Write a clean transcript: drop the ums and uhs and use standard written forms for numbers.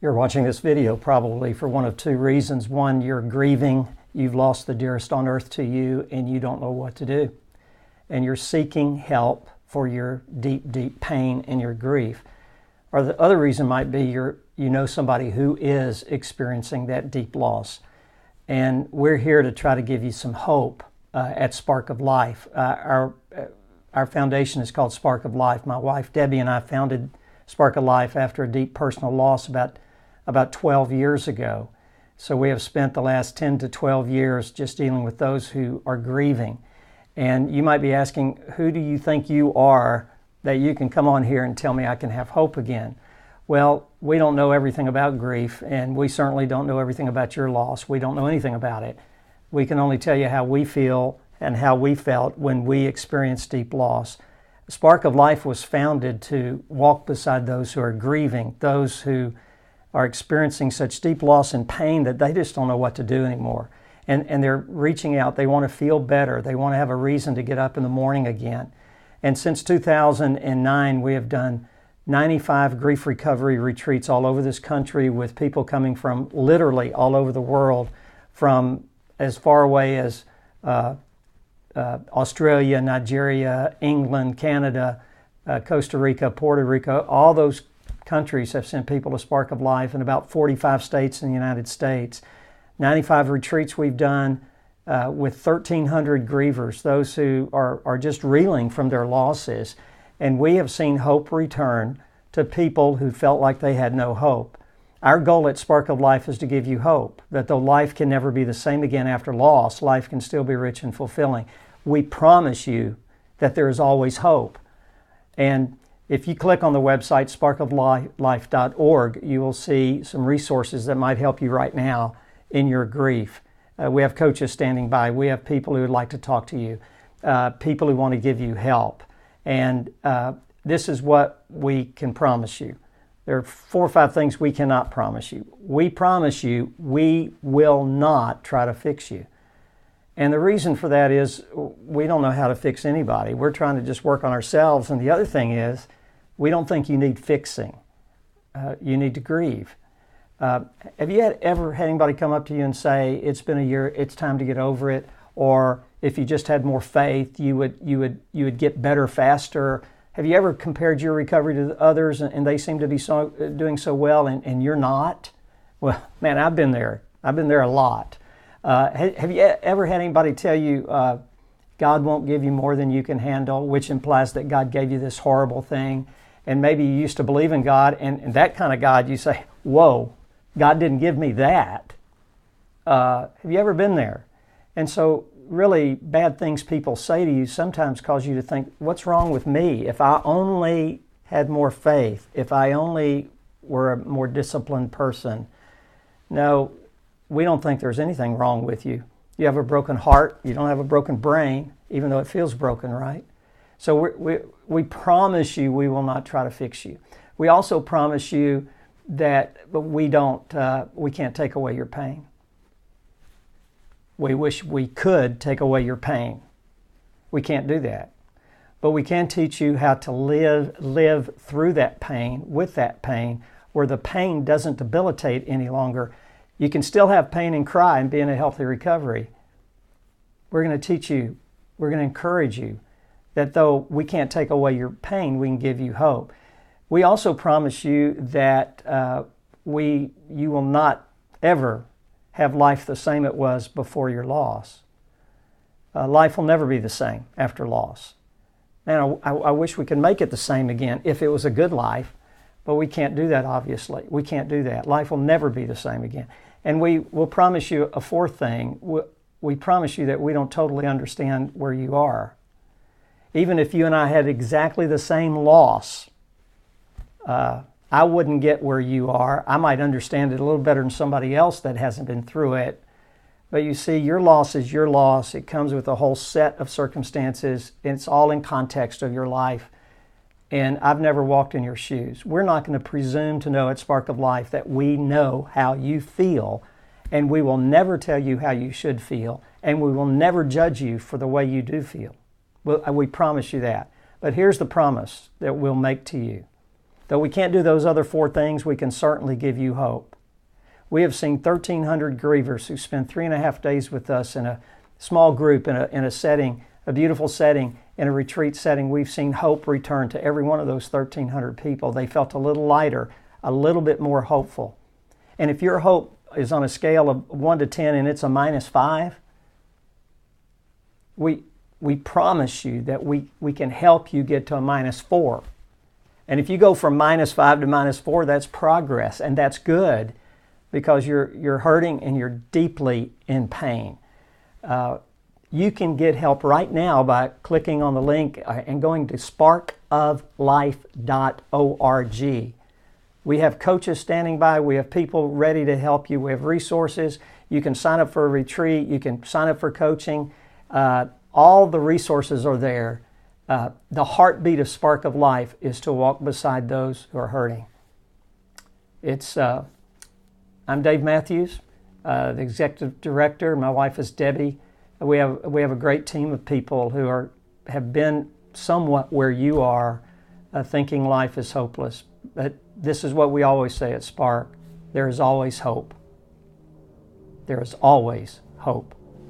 You're watching this video probably for one of two reasons. One, you're grieving. You've lost the dearest on earth to you and you don't know what to do. And you're seeking help for your deep, deep pain and your grief. Or the other reason might be you know somebody who is experiencing that deep loss. And we're here to try to give you some hope at Spark of Life. Our foundation is called Spark of Life. My wife Debbie and I founded Spark of Life after a deep personal loss about 12 years ago. So we have spent the last 10 to 12 years just dealing with those who are grieving. And you might be asking, who do you think you are that you can come on here and tell me I can have hope again? Well, we don't know everything about grief, and we certainly don't know everything about your loss. We don't know anything about it. We can only tell you how we feel and how we felt when we experienced deep loss. Spark of Life was founded to walk beside those who are grieving, those who are experiencing such deep loss and pain that they just don't know what to do anymore. And they're reaching out. They want to feel better. They want to have a reason to get up in the morning again. And since 2009, we have done 95 grief recovery retreats all over this country with people coming from literally all over the world, from as far away as Australia, Nigeria, England, Canada, Costa Rica, Puerto Rico. All those countries have sent people to Spark of Life in about 45 states in the United States. 95 retreats we've done with 1,300 grievers, those who are just reeling from their losses. And we have seen hope return to people who felt like they had no hope. Our goal at Spark of Life is to give you hope, that though life can never be the same again after loss, life can still be rich and fulfilling. We promise you that there is always hope. And if you click on the website sparkoflife.org, you will see some resources that might help you right now in your grief. We have coaches standing by. We have people who would like to talk to you, people who want to give you help. And this is what we can promise you. There are 4 or 5 things we cannot promise you. We promise you we will not try to fix you. And the reason for that is we don't know how to fix anybody. We're trying to just work on ourselves. And the other thing is we don't think you need fixing. You need to grieve. Have you ever had anybody come up to you and say, it's been a year, it's time to get over it? Or if you just had more faith, you would get better faster? Have you ever compared your recovery to others and they seem to be doing so well and you're not? Well, man, I've been there. I've been there a lot. Have you ever had anybody tell you God won't give you more than you can handle, which implies that God gave you this horrible thing? And maybe you used to believe in God, and that kind of God, you say, whoa, God didn't give me that. Have you ever been there? And so really bad things people say to you sometimes cause you to think, what's wrong with me? If I only had more faith, if I only were a more disciplined person. No, we don't think there's anything wrong with you. You have a broken heart. You don't have a broken brain, even though it feels broken, right? So we promise you we will not try to fix you. We also promise you that we can't take away your pain. We wish we could take away your pain. We can't do that. But we can teach you how to live through that pain, with that pain, where the pain doesn't debilitate any longer. You can still have pain and cry and be in a healthy recovery. We're going to teach you, we're going to encourage you that though we can't take away your pain, we can give you hope. We also promise you that you will not ever have life the same it was before your loss. Life will never be the same after loss. And I wish we could make it the same again if it was a good life, but we can't do that, obviously. We can't do that. Life will never be the same again. And we will promise you a 4th thing. We promise you that we don't totally understand where you are. Even if you and I had exactly the same loss, I wouldn't get where you are. I might understand it a little better than somebody else that hasn't been through it. But you see, your loss is your loss. It comes with a whole set of circumstances. It's all in context of your life. And I've never walked in your shoes. We're not going to presume to know at Spark of Life that we know how you feel. And we will never tell you how you should feel. And we will never judge you for the way you do feel. We promise you that. But here's the promise that we'll make to you. Though we can't do those other 4 things, we can certainly give you hope. We have seen 1,300 grievers who spend 3.5 days with us in a small group, in a setting, a beautiful setting, in a retreat setting. We've seen hope return to every one of those 1,300 people. They felt a little lighter, a little bit more hopeful. And if your hope is on a scale of 1 to 10 and it's a -5, we promise you that we can help you get to a -4. And if you go from -5 to -4, that's progress, and that's good, because you're hurting and you're deeply in pain. You can get help right now by clicking on the link and going to sparkoflife.org. We have coaches standing by. We have people ready to help you. We have resources. You can sign up for a retreat. You can sign up for coaching. All the resources are there. The heartbeat of Spark of Life is to walk beside those who are hurting. I'm Dave Mathews, the Executive Director. My wife is Debbie. We have a great team of people who have been somewhat where you are, thinking life is hopeless. But this is what we always say at Spark: there is always hope. There is always hope.